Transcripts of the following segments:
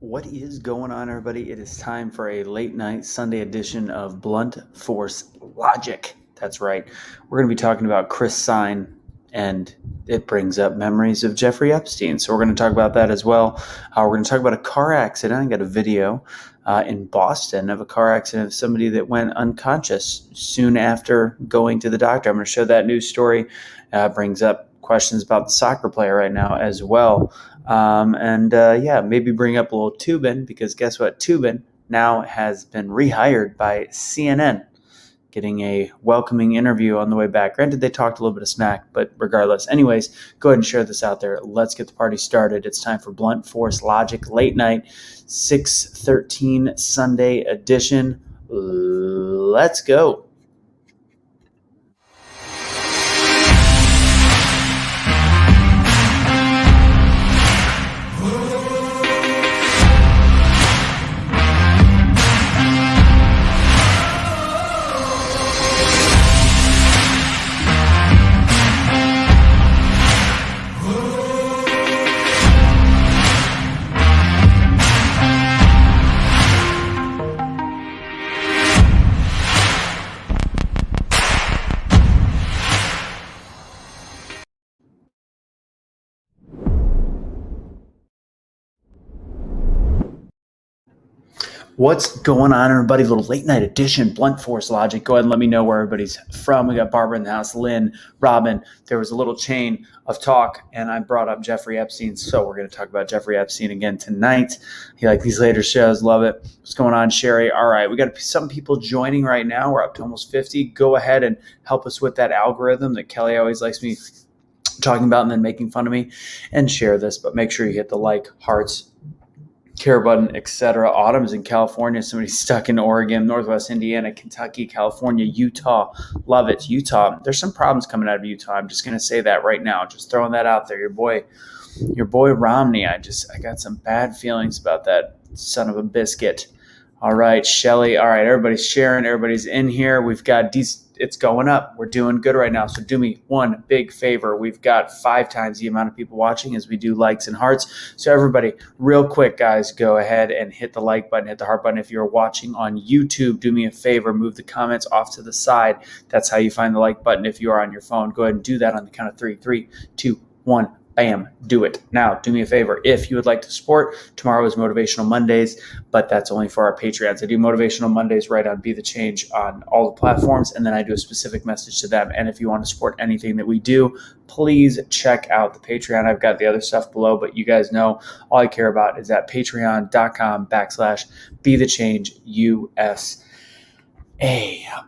What is going on, everybody? It is time for a late night Sunday edition of Blunt Force Logic. That's right. We're going to be talking about Chris Sign, and it brings up memories of Jeffrey Epstein. So we're going to talk about that as well. We're going to talk about a car accident. I got a video in Boston of a car accident of somebody that went unconscious soon after going to the doctor. I'm going to show that news story. Brings up questions about the soccer player right now as well. Maybe bring up a little Toobin, because guess what? Toobin now has been rehired by CNN, getting a welcoming interview on the way back. Granted, they talked a little bit of smack, but regardless. Anyways, go ahead and share this out there. Let's get the party started. It's time for Blunt Force Logic Late Night 6/13 Sunday edition. Let's go. What's going on, everybody? Little late night edition, Blunt Force Logic. Go ahead and let me know where everybody's from. We got Barbara in the house, Lynn, Robin. There was a little chain of talk, and I brought up Jeffrey Epstein, so we're going to talk about Jeffrey Epstein again tonight. You like these later shows, love it. What's going on, Sherry? All right, we got some people joining right now. We're up to almost 50. Go ahead and help us with that algorithm that Kelly always likes me talking about and then making fun of me, and share this, but make sure you hit the like, hearts, care button, etc. Autumn's in California. Somebody's stuck in Oregon, Northwest Indiana, Kentucky, California, Utah. Love it. Utah. There's some problems coming out of Utah. I'm just going to say that right now. Just throwing that out there. Your boy Romney. I got some bad feelings about that son of a biscuit. All right, Shelly. All right, everybody's sharing. Everybody's in here. We've got it's going up. We're doing good right now. So do me one big favor. We've got 5 times the amount of people watching as we do likes and hearts. So everybody, real quick, guys, go ahead and hit the like button, hit the heart button. If you're watching on YouTube, do me a favor, move the comments off to the side. That's how you find the like button. If you are on your phone, go ahead and do that on the count of 3. 3, 2, 1. Bam, do it. Now, do me a favor. If you would like to support, tomorrow is Motivational Mondays, but that's only for our Patreons. I do Motivational Mondays right on Be The Change on all the platforms, and then I do a specific message to them. And if you want to support anything that we do, please check out the Patreon. I've got the other stuff below, but you guys know all I care about is at patreon.com/Be The Change USA.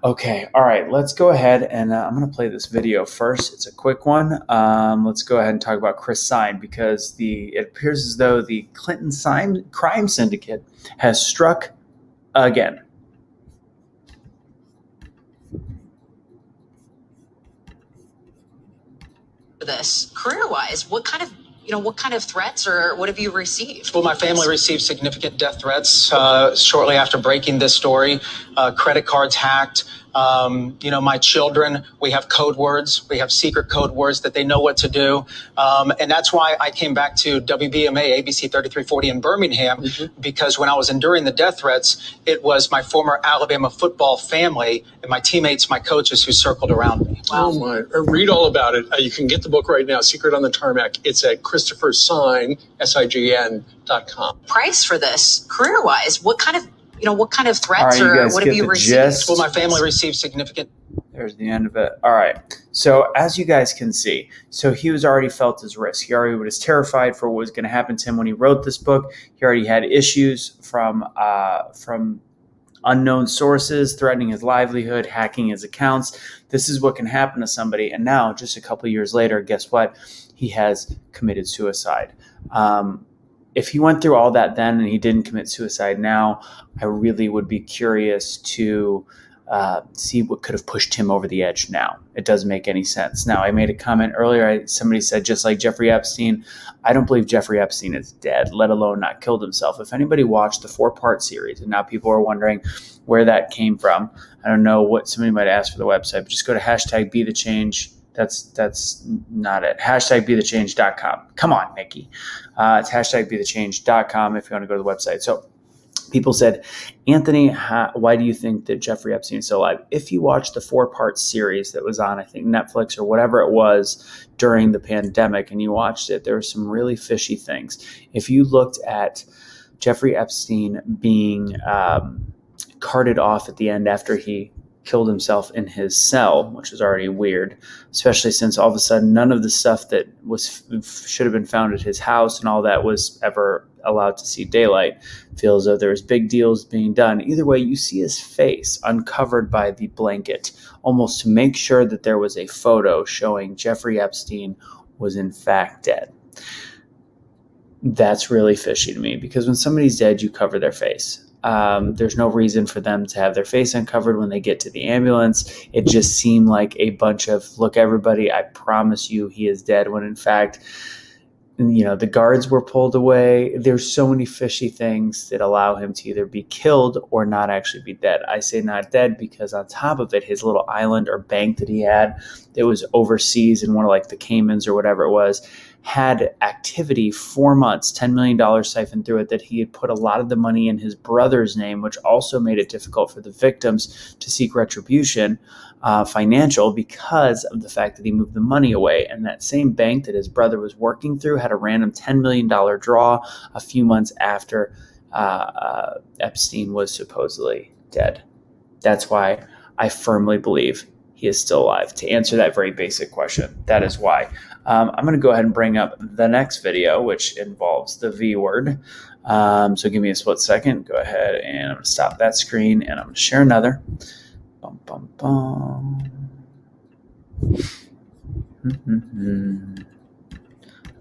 Okay. All right. Let's go ahead and I'm going to play this video first. It's a quick one. Let's go ahead and talk about Chris Sign, because it appears as though the Clinton crime syndicate has struck again. This career-wise, what kind of threats or what have you received? Well, my family received significant death threats shortly after breaking this story. Credit cards hacked. My children, we have code words. We have secret code words that they know what to do. And that's why I came back to WBMA, ABC 3340 in Birmingham, because when I was enduring the death threats, it was my former Alabama football family and my teammates, my coaches who circled around me. Wow. Oh, my. Read all about it. You can get the book right now, Secret on the Tarmac. It's at Christopher Sign, SIGN.com. Price for this career-wise, what kind of threats Right, or what have you received? Gist? Well, my family received significant. There's the end of it. All right. So as you guys can see, so he was already felt his risk. He already was terrified for what was going to happen to him when he wrote this book. He already had issues from unknown sources threatening his livelihood, hacking his accounts. This is what can happen to somebody. And now, just a couple of years later, guess what? He has committed suicide. If he went through all that then and he didn't commit suicide now, I really would be curious to see what could have pushed him over the edge now. It doesn't make any sense. Now, I made a comment earlier. Somebody said, just like Jeffrey Epstein, I don't believe Jeffrey Epstein is dead, let alone not killed himself. If anybody watched the 4-part series, and now people are wondering where that came from, I don't know what somebody might ask for the website, but just go to #BeTheChange. That's not it. #BeTheChange.com. Come on, Nikki. It's #BeTheChange.com if you want to go to the website. So people said, Anthony, why do you think that Jeffrey Epstein is still alive? If you watch the 4-part series that was on, I think, Netflix or whatever it was during the pandemic, and you watched it, there were some really fishy things. If you looked at Jeffrey Epstein being carted off at the end after he killed himself in his cell, which is already weird, especially since all of a sudden none of the stuff that should have been found at his house and all that was ever allowed to see daylight. Feels as though there was big deals being done. Either way, you see his face uncovered by the blanket, almost to make sure that there was a photo showing Jeffrey Epstein was in fact dead. That's really fishy to me, because when somebody's dead, you cover their face. There's no reason for them to have their face uncovered when they get to the ambulance. It just seemed like a bunch of, look, everybody, I promise you he is dead, when in fact, the guards were pulled away. There's so many fishy things that allow him to either be killed or not actually be dead. I say not dead because on top of it, his little island or bank that he had that was overseas in one of like the Caymans or whatever it was, had activity 4 months, $10 million siphoned through it, that he had put a lot of the money in his brother's name, which also made it difficult for the victims to seek retribution, financial, because of the fact that he moved the money away. And that same bank that his brother was working through had a random $10 million draw a few months after Epstein was supposedly dead. That's why I firmly believe he is still alive. To answer that very basic question, that is why. I'm going to go ahead and bring up the next video, which involves the V word. So give me a split second. Go ahead and I'm going to stop that screen and I'm going to share another. Bum, bum, bum.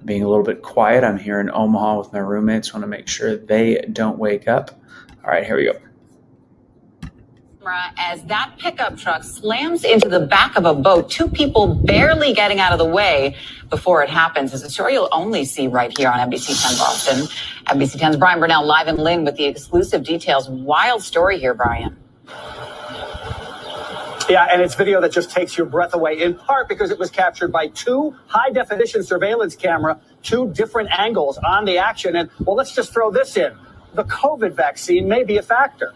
Being a little bit quiet. I'm here in Omaha with my roommates. Want to make sure they don't wake up. All right, here we go. As that pickup truck slams into the back of a boat, 2 people barely getting out of the way before it happens. It's a story you'll only see right here on NBC 10 Boston. NBC 10's Brian Burnell live in Lynn with the exclusive details. Wild story here, Brian. Yeah, and it's video that just takes your breath away, in part because it was captured by 2 high-definition surveillance camera, 2 different angles on the action. And, well, let's just throw this in. The COVID vaccine may be a factor.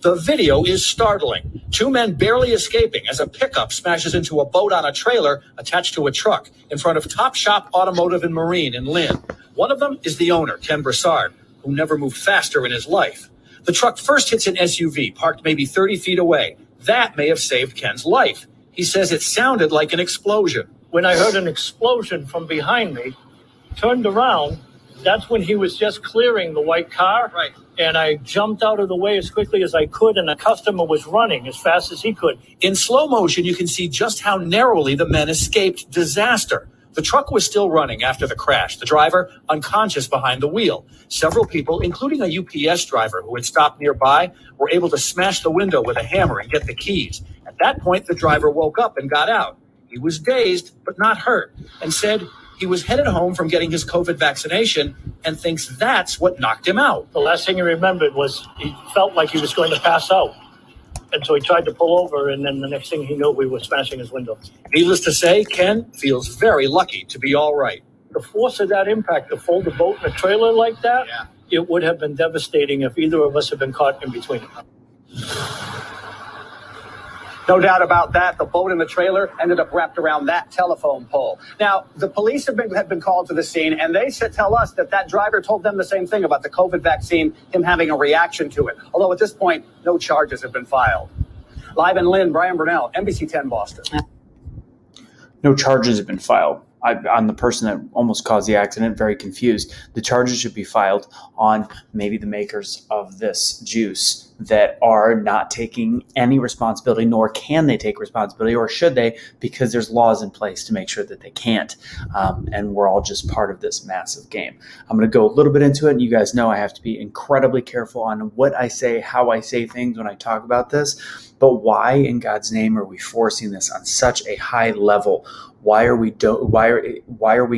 The video is startling. 2 men barely escaping as a pickup smashes into a boat on a trailer attached to a truck in front of Top Shop Automotive and Marine in Lynn. One of them is the owner, Ken Broussard, who never moved faster in his life. The truck first hits an SUV parked maybe 30 feet away. That may have saved Ken's life. He says it sounded like an explosion. When I heard an explosion from behind me, turned around, that's when he was just clearing the white car. Right. And I jumped out of the way as quickly as I could, and the customer was running as fast as he could. In slow motion, you can see just how narrowly the men escaped disaster. The truck was still running after the crash. The driver unconscious behind the wheel. Several people, including a UPS driver who had stopped nearby, were able to smash the window with a hammer and get the keys. At that point, the driver woke up and got out. He was dazed, but not hurt, and said he was headed home from getting his COVID vaccination and thinks that's what knocked him out. The last thing he remembered was he felt like he was going to pass out. And so he tried to pull over, and then the next thing he knew, we were smashing his window. Needless to say, Ken feels very lucky to be all right. The force of that impact to fold a boat in a trailer like that, It would have been devastating if either of us had been caught in between. No doubt about that. The boat and the trailer ended up wrapped around that telephone pole. Now, the police have been called to the scene, and they tell us that driver told them the same thing about the COVID vaccine, him having a reaction to it. Although at this point, no charges have been filed. Live in Lynn, Brian Burnell, NBC 10 Boston. No charges have been filed. I'm the person that almost caused the accident, very confused. The charges should be filed on maybe the makers of this juice that are not taking any responsibility, nor can they take responsibility, or should they, because there's laws in place to make sure that they can't. And we're all just part of this massive game. I'm going to go a little bit into it, and you guys know I have to be incredibly careful on what I say, how I say things when I talk about this. But why in God's name are we forcing this on such a high level? Why are we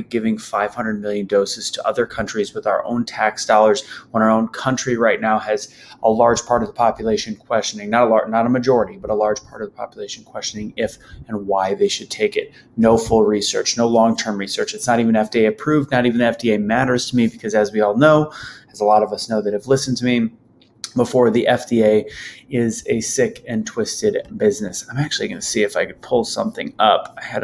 giving 500 million doses to other countries with our own tax dollars when our own country right now has a large part of the population questioning, not a majority, but a large part of the population questioning if and why they should take it. No full research, no long-term research. It's not even FDA approved, not even the FDA matters to me because, as we all know, as a lot of us know that have listened to me before, the FDA is a sick and twisted business. I'm actually going to see if I could pull something up. I had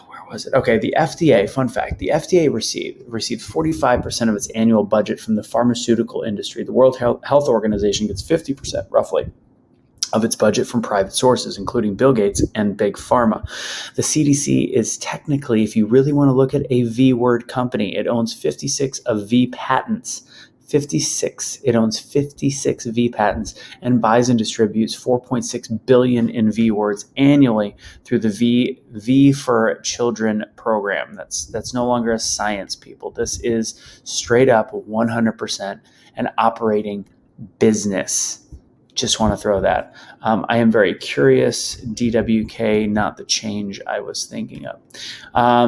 where was it? Okay, the FDA, fun fact, the FDA received 45% of its annual budget from the pharmaceutical industry. The World Health Organization gets 50%, roughly, of its budget from private sources, including Bill Gates and Big Pharma. The CDC is technically, if you really want to look at a V-word company, it owns 56 of V patents. 56. It owns 56 V patents and buys and distributes 4.6 billion in V words annually through the V for Children program. That's no longer a science, people. This is straight up 100% an operating business. Just want to throw that. I am very curious. DWK, not the change I was thinking of.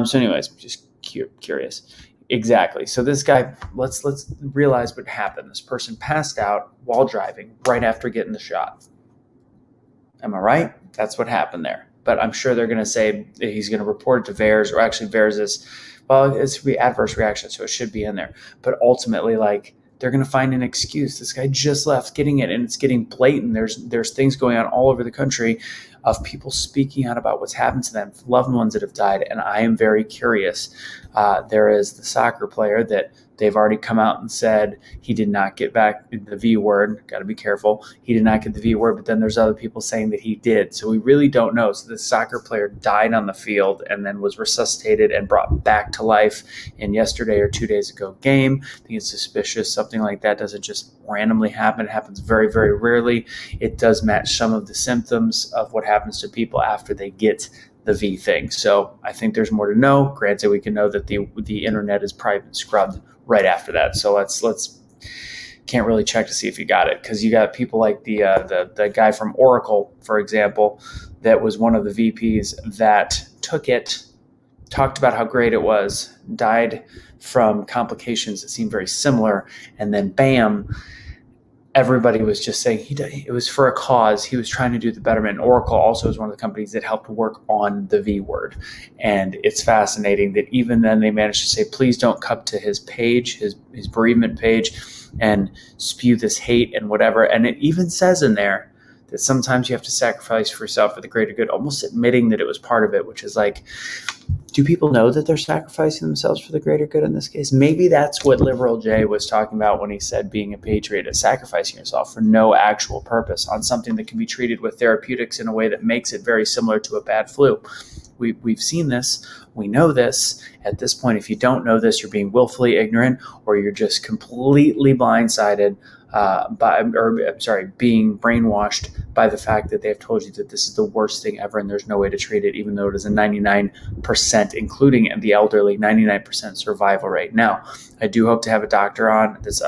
So anyways, just curious. Exactly. So this guy, let's realize what happened. This person passed out while driving right after getting the shot. Am I right? That's what happened there. But I'm sure they're going to say he's going to report it to VAERS, or actually VAERS is, well, it's adverse reaction, so it should be in there. But ultimately, they're going to find an excuse. This guy just left getting it, and it's getting blatant. There's things going on all over the country of people speaking out about what's happened to them, loved ones that have died, and I am very curious. There is the soccer player that they've already come out and said he did not get back the V word. Got to be careful. He did not get the V word, but then there's other people saying that he did. So we really don't know. So the soccer player died on the field and then was resuscitated and brought back to life in yesterday or 2 days ago game. I think it's suspicious. Something like that doesn't just randomly happen. It happens very, very rarely. It does match some of the symptoms of what happens to people after they get the V thing. So I think there's more to know. Granted, we can know that the internet is probably been scrubbed right after that. So let's can't really check to see if you got it, because you got people like the guy from Oracle, for example, that was one of the VPs that took it, talked about how great it was, died from complications that seemed very similar, and then bam, everybody was just saying it was for a cause. He was trying to do the betterment. And Oracle also is one of the companies that helped work on the V word. And it's fascinating that even then they managed to say, please don't come to his page, his bereavement page, and spew this hate and whatever. And it even says in there that sometimes you have to sacrifice for yourself for the greater good, almost admitting that it was part of it, which is like, do people know that they're sacrificing themselves for the greater good in this case? Maybe that's what Liberal Jay was talking about when he said being a patriot is sacrificing yourself for no actual purpose on something that can be treated with therapeutics in a way that makes it very similar to a bad flu. We've seen this. We know this. At this point, if you don't know this, you're being willfully ignorant, or you're just completely blindsided being brainwashed by the fact that they've told you that this is the worst thing ever and there's no way to treat it, even though it is a 99%, including the elderly, 99% survival rate. Now, I do hope to have a doctor on. This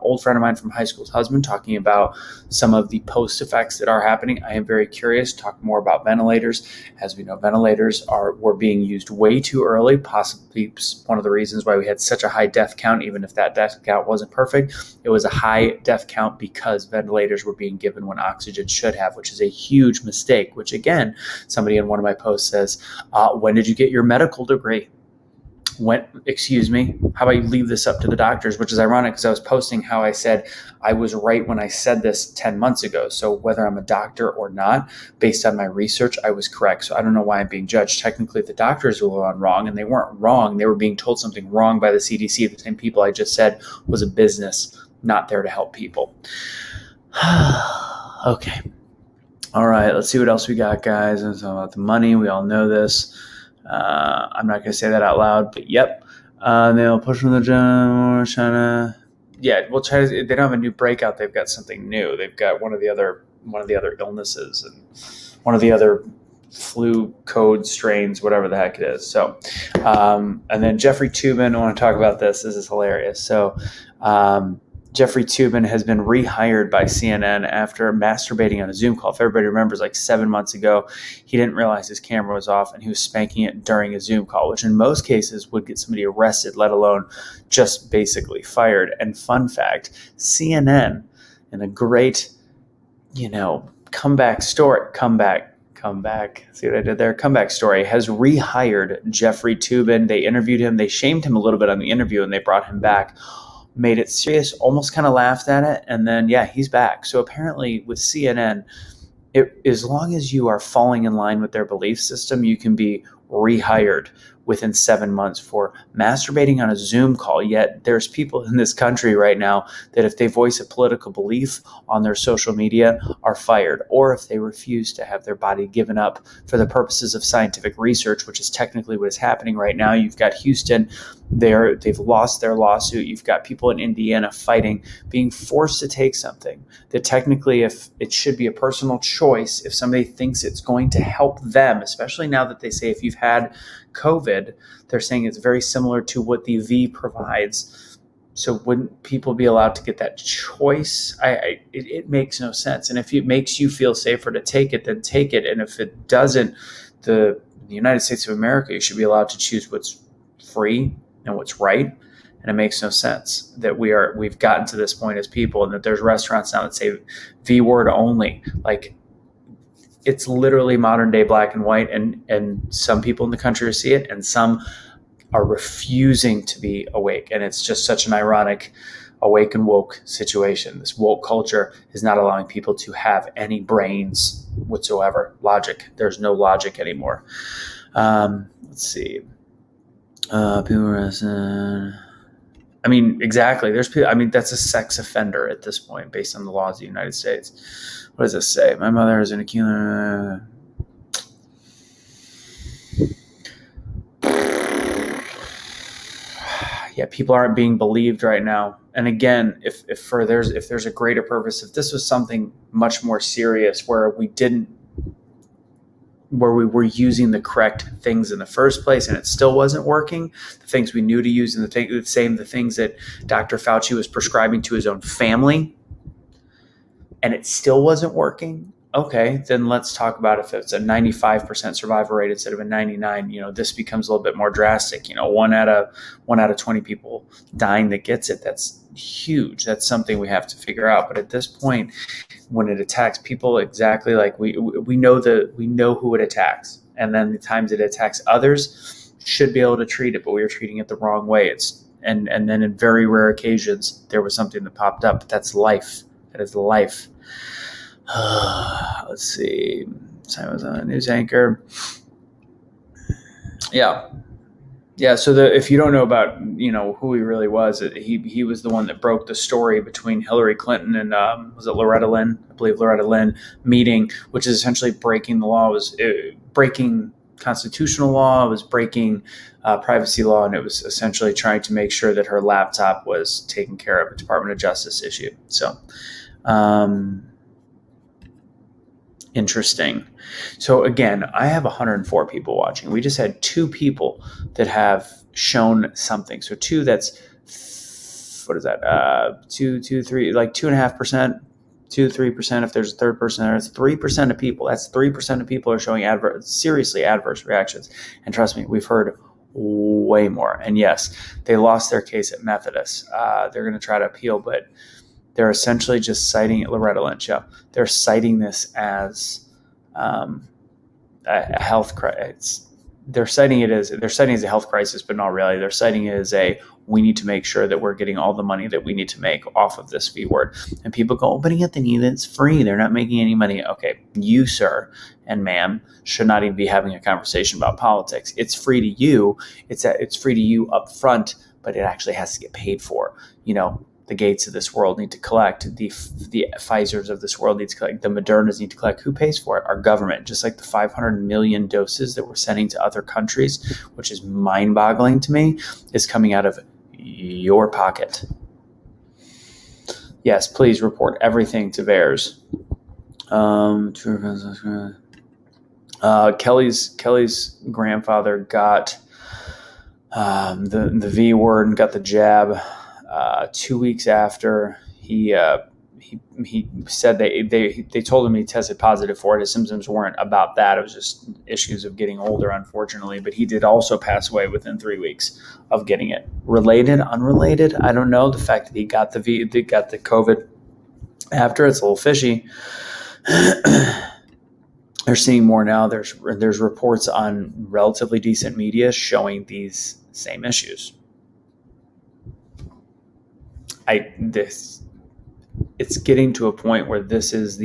old friend of mine from high school's husband talking about some of the post effects that are happening. I am very curious. Talk more about ventilators. As we know, ventilators were being used way too early, possibly one of the reasons why we had such a high death count. Even if that death count wasn't perfect, it was a high death count because ventilators were being given when oxygen should have, which is a huge mistake, which again, somebody in one of my posts says, when did you get your medical degree? Excuse me, how about you leave this up to the doctors? Which is ironic because I was posting how I said I was right when I said this 10 months ago. So whether I'm a doctor or not, based on my research, I was correct. So I don't know why I'm being judged. Technically, the doctors were wrong, and they weren't wrong. They were being told something wrong by the CDC. The same people I just said was a business, not there to help people. Okay. All right, let's see what else we got, guys. It's all about the money. We all know this. I'm not going to say that out loud, but yep. They'll push from the gym, China. Yeah, we'll try to. They don't have a new breakout. They've got something new. They've got one of the other illnesses and one of the other flu code strains, whatever the heck it is. So, and then Jeffrey Toobin. I want to talk about this. This is hilarious. So, Jeffrey Toobin has been rehired by CNN after masturbating on a Zoom call. If everybody remembers, like 7 months ago, he didn't realize his camera was off and he was spanking it during a Zoom call, which in most cases would get somebody arrested, let alone just basically fired. And fun fact, CNN and a great, comeback story. Comeback. See what I did there? Comeback story has rehired Jeffrey Toobin. They interviewed him. They shamed him a little bit on the interview, and they brought him back. Made it serious, almost kind of laughed at it, and then, he's back. So apparently with CNN, as long as you are falling in line with their belief system, you can be rehired within 7 months for masturbating on a Zoom call. Yet there's people in this country right now that if they voice a political belief on their social media are fired, or if they refuse to have their body given up for the purposes of scientific research, which is technically what is happening right now. You've got Houston, they've lost their lawsuit. You've got people in Indiana fighting, being forced to take something that technically, if it should be a personal choice, if somebody thinks it's going to help them, especially now that they say if you've had COVID, they're saying it's very similar to what the V provides. So wouldn't people be allowed to get that choice? It makes no sense. And if it makes you feel safer to take it, then take it. And if it doesn't, the United States of America, you should be allowed to choose what's free and what's right. And it makes no sense that we've gotten to this point as people, and that there's restaurants now that say V word only. Like, it's literally modern day black and white, and some people in the country see it, and some are refusing to be awake. And it's just such an ironic awake and woke situation. This woke culture is not allowing people to have any brains whatsoever. Logic. There's no logic anymore. Let's see. People are exactly. There's people. That's a sex offender at this point, based on the laws of the United States. What does this say? My mother is an accused. People aren't being believed right now. And again, if there's a greater purpose, if this was something much more serious, where we were using the correct things in the first place and it still wasn't working, the things we knew to use, and the things that Dr. Fauci was prescribing to his own family, and it still wasn't working, okay, then let's talk about if it's a 95% survival rate instead of a 99. This becomes a little bit more drastic. 1 out of 20 people dying that gets it. That's huge. That's something we have to figure out. But at this point, when it attacks people, exactly like we know who it attacks, and then the times it attacks others, should be able to treat it, but we are treating it the wrong way. And then in very rare occasions there was something that popped up. But that's life. That is life. Let's see. Simon was on a news anchor. Yeah. So if you don't know about who he really was, he was the one that broke the story between Hillary Clinton and was it Loretta Lynn? I believe Loretta Lynn meeting, which is essentially breaking the law. It was breaking constitutional law. It was breaking privacy law, and it was essentially trying to make sure that her laptop was taken care of. A Department of Justice issue. So. Interesting. So again, I have 104 people watching. We just had 2 people that have shown something. So 2, that's, what is that? 2, 3, like 2.5%, 2-3%. If there's a third person there, it's 3% of people. That's 3% of people are showing seriously adverse reactions. And trust me, we've heard way more. And yes, they lost their case at Methodist. They're going to try to appeal, but they're essentially just citing Loretta Lynch. Yeah, they're citing this as a health crisis. They're citing it as a health crisis, but not really. They're citing it as we need to make sure that we're getting all the money that we need to make off of this V word. And people go, but yet it's free. They're not making any money. Okay, you, sir and ma'am, should not even be having a conversation about politics. It's free to you. It's free to you up front, but it actually has to get paid for. The Gates of this world need to collect. The Pfizers of this world need to collect. The Modernas need to collect. Who pays for it? Our government. Just like the 500 million doses that we're sending to other countries, which is mind-boggling to me, is coming out of your pocket. Yes, please report everything to VAERS. Kelly's grandfather got the V word and got the jab. 2 weeks after he said they told him he tested positive for it. His symptoms weren't about that. It was just issues of getting older, unfortunately. But he did also pass away within 3 weeks of getting it. Related, unrelated, I don't know. The fact that he got the COVID After, it's a little fishy. They're seeing more now. There's reports on relatively decent media showing these same issues. It's getting to a point where this is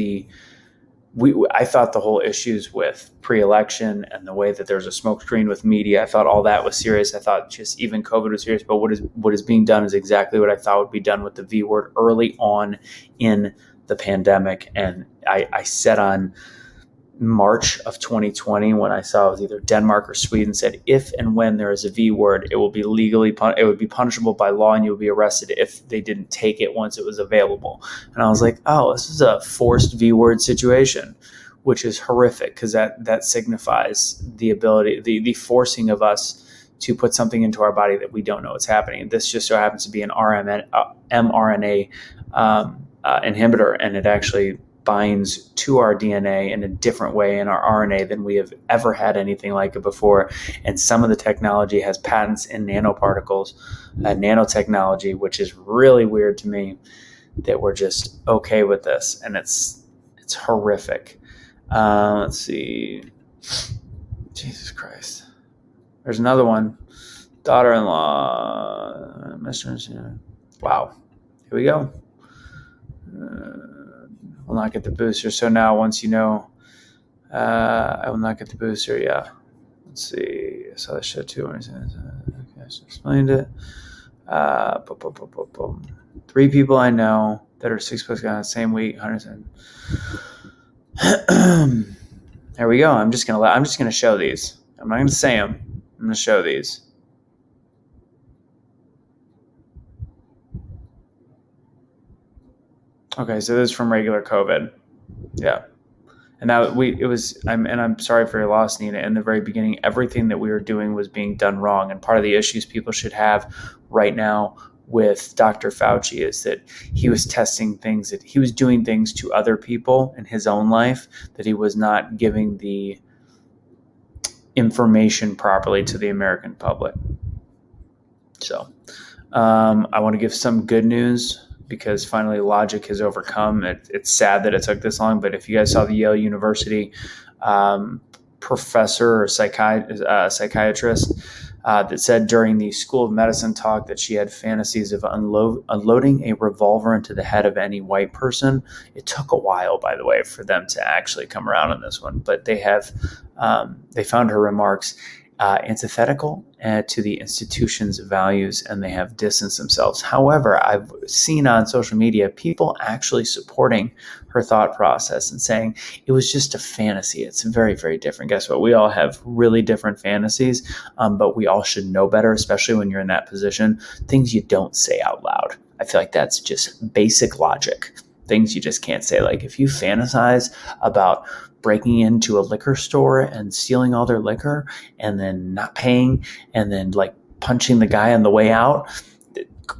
I thought the whole issues with pre-election and the way that there's a smokescreen with media, I thought all that was serious. I thought just even COVID was serious, but what is being done is exactly what I thought would be done with the V word early on in the pandemic. And I said on March of 2020, when I saw it was either Denmark or Sweden, said if and when there is a V word, it will be it would be punishable by law, and you will be arrested if they didn't take it once it was available. And I was like, oh, this is a forced V word situation, which is horrific, because that signifies the ability, the forcing of us to put something into our body that we don't know what's happening. This just so happens to be an mRNA inhibitor, and it actually binds to our DNA in a different way in our RNA than we have ever had anything like it before. And some of the technology has patents in nanoparticles, nanotechnology, which is really weird to me that we're just okay with this. And it's horrific. Let's see. Jesus Christ. There's another one. Daughter-in-law. Wow. Here we go. Will not get the booster. So now once you know, I will not get the booster. Yeah. Let's see. I saw that shit too. Okay, I just explained it. 3 people I know that are 6 plus got the same week. 100. There we go. I'm just gonna show these. I'm not gonna say them. I'm gonna show these. Okay, so this is from regular COVID. Yeah. And I'm sorry for your loss, Nina. In the very beginning, everything that we were doing was being done wrong. And part of the issues people should have right now with Dr. Fauci is that he was testing things, that he was doing things to other people in his own life, that he was not giving the information properly to the American public. So I want to give some good news, because finally logic has overcome. It's sad that it took this long, but if you guys saw the Yale University professor or psychiatrist that said during the School of Medicine talk that she had fantasies of unloading a revolver into the head of any white person. It took a while, by the way, for them to actually come around on this one, but they found her remarks antithetical to the institution's values, and they have distanced themselves. However, I've seen on social media people actually supporting her thought process and saying it was just a fantasy. It's very, very different. Guess what? We all have really different fantasies, but we all should know better, especially when you're in that position. Things you don't say out loud. I feel like that's just basic logic. Things you just can't say. Like if you fantasize about breaking into a liquor store and stealing all their liquor and then not paying and then like punching the guy on the way out,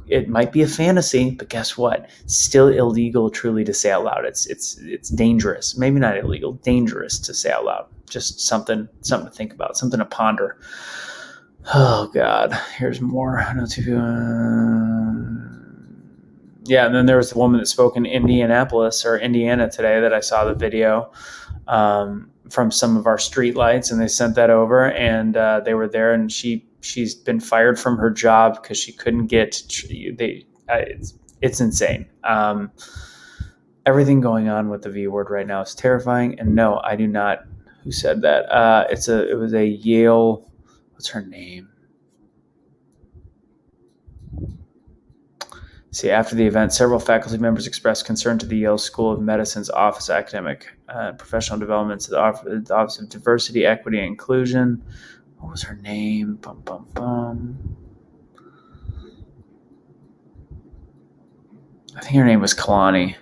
it might be a fantasy, but guess what? Still illegal truly to say out loud. It's dangerous. Maybe not illegal, dangerous to say out loud. Just something to think about, something to ponder. Oh God, here's more. I know two people. Yeah, and then there was the woman that spoke in Indianapolis or Indiana today that I saw the video from some of our street lights, and they sent that over, and they were there, and she's been fired from her job because she couldn't get. It's insane. Everything going on with the V word right now is terrifying. And no, I do not. Who said that? It was a Yale. What's her name? See, after the event, several faculty members expressed concern to the Yale School of Medicine's Office of Academic Professional Development, to the Office of Diversity, Equity, and Inclusion. What was her name? I think her name was Kalani.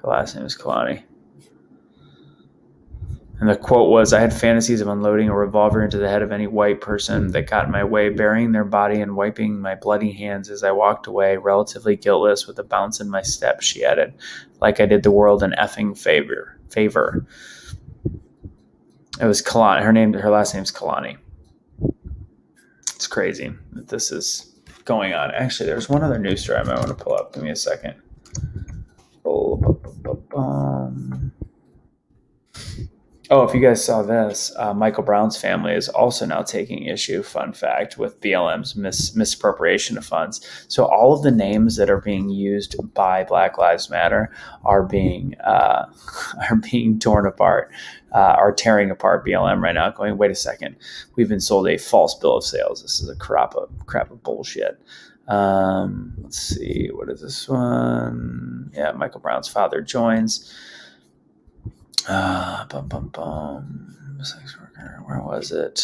Her last name was Kalani. And the quote was, "I had fantasies of unloading a revolver into the head of any white person that got in my way, burying their body and wiping my bloody hands as I walked away, relatively guiltless with a bounce in my step," she added, "like I did the world an effing favor. It was Kalani. Her last name's Kalani. It's crazy that this is going on. Actually, there's one other news story I might want to pull up. Give me a second. Oh, if you guys saw this, Michael Brown's family is also now taking issue, fun fact, with BLM's misappropriation of funds. So all of the names that are being used by Black Lives Matter are being torn apart, are tearing apart BLM right now, going, wait a second, we've been sold a false bill of sales. This is a crap of bullshit. Let's see, what is this one? Yeah, Michael Brown's father joins. Sex worker. Where was it?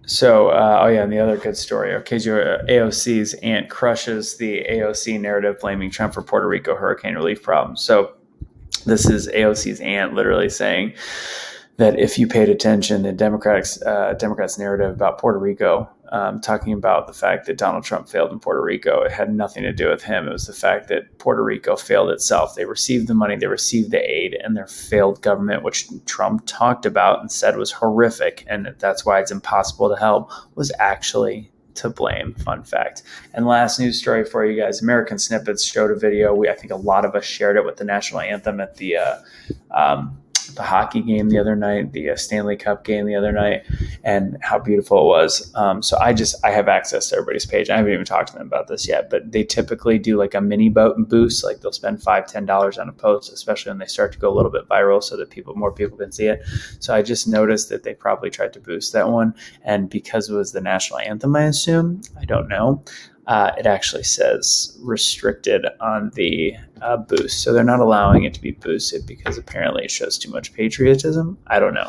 So, and the other good story. Ocasio AOC's aunt crushes the AOC narrative, blaming Trump for Puerto Rico hurricane relief problems. So, this is AOC's aunt literally saying that if you paid attention, the Democrats' narrative about Puerto Rico, talking about the fact that Donald Trump failed in Puerto Rico, it had nothing to do with him. It was the fact that Puerto Rico failed itself. They received the money, they received the aid, and their failed government, which Trump talked about and said was horrific, and that's why it's impossible to help, was actually to blame. Fun fact. And last news story for you guys. American Snippets showed a video. I think a lot of us shared it with the national anthem at the hockey game the other night, the Stanley Cup game the other night, and how beautiful it was. So I have access to everybody's page. I haven't even talked to them about this yet, but they typically do like a mini boost. Like they'll spend $5-10 on a post, especially when they start to go a little bit viral so that more people can see it. So I just noticed that they probably tried to boost that one. And because it was the national anthem, I assume, I don't know, it actually says restricted on the boost. So they're not allowing it to be boosted because apparently it shows too much patriotism. I don't know.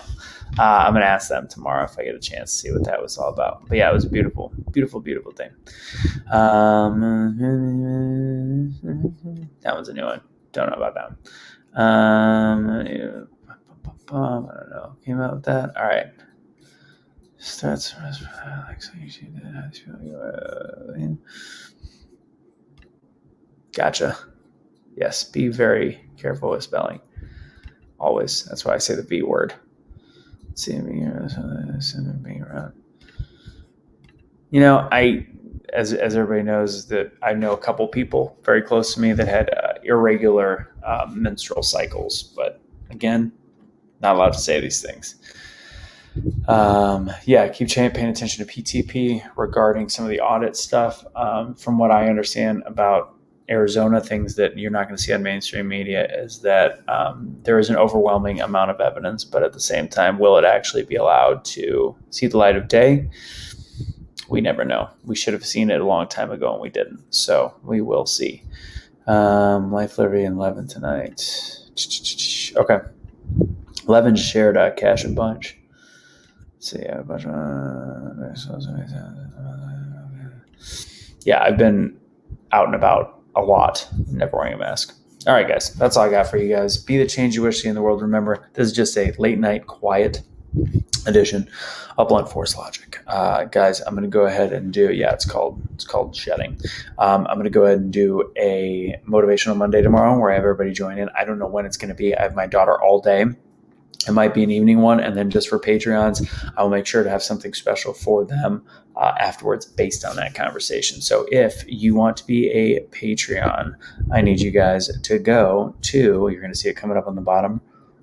I'm going to ask them tomorrow if I get a chance to see what that was all about. But yeah, it was a beautiful, beautiful, beautiful thing. That one's a new one. Don't know about that one. I don't know. Came out with that. All right. Starts. Gotcha. Yes, be very careful with spelling. Always. That's why I say the V word. Let's see. Being around. You know, as everybody knows, that I know a couple people very close to me that had irregular menstrual cycles, but again, not allowed to say these things. Keep paying attention to PTP regarding some of the audit stuff. From what I understand about Arizona, things that you're not going to see on mainstream media is that there is an overwhelming amount of evidence, but at the same time, will it actually be allowed to see the light of day? We never know. We should have seen it a long time ago and we didn't. So we will see. Life, Liberty, and Levin tonight. Okay. Levin shared Cash a bunch. So yeah, a bunch I've been out and about a lot, never wearing a mask. All right, guys, that's all I got for you guys. Be the change you wish to see in the world. Remember, this is just a late night, quiet edition of Blunt Force Logic. Guys, I'm going to go ahead and do, it's called shedding. I'm going to go ahead and do a Motivational Monday tomorrow where I have everybody join in. I don't know when it's going to be. I have my daughter all day. It might be an evening one, and then just for Patreons, I will make sure to have something special for them afterwards based on that conversation. So if you want to be a Patreon, I need you guys to go to, you're going to see it coming up on the bottom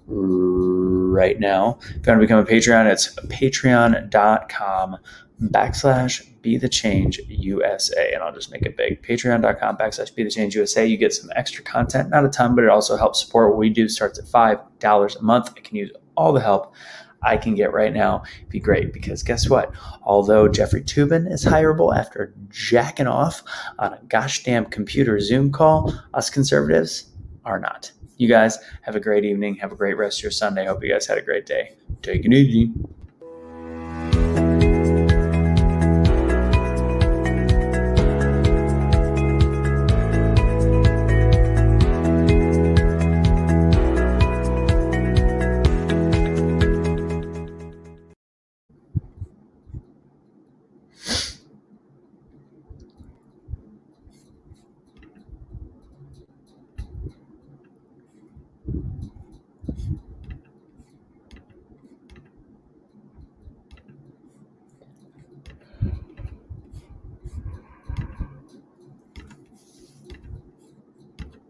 right now. If you want to become a Patreon, it's patreon.com/BeTheChangeUSA. And I'll just make it big. Patreon.com/BeTheChangeUSA. You get some extra content, not a ton, but it also helps support what we do. Starts at $5 a month. I can use all the help I can get right now. It'd be great because guess what? Although Jeffrey Toobin is hireable after jacking off on a gosh damn computer Zoom call, us conservatives are not. You guys have a great evening. Have a great rest of your Sunday. Hope you guys had a great day. Take it easy.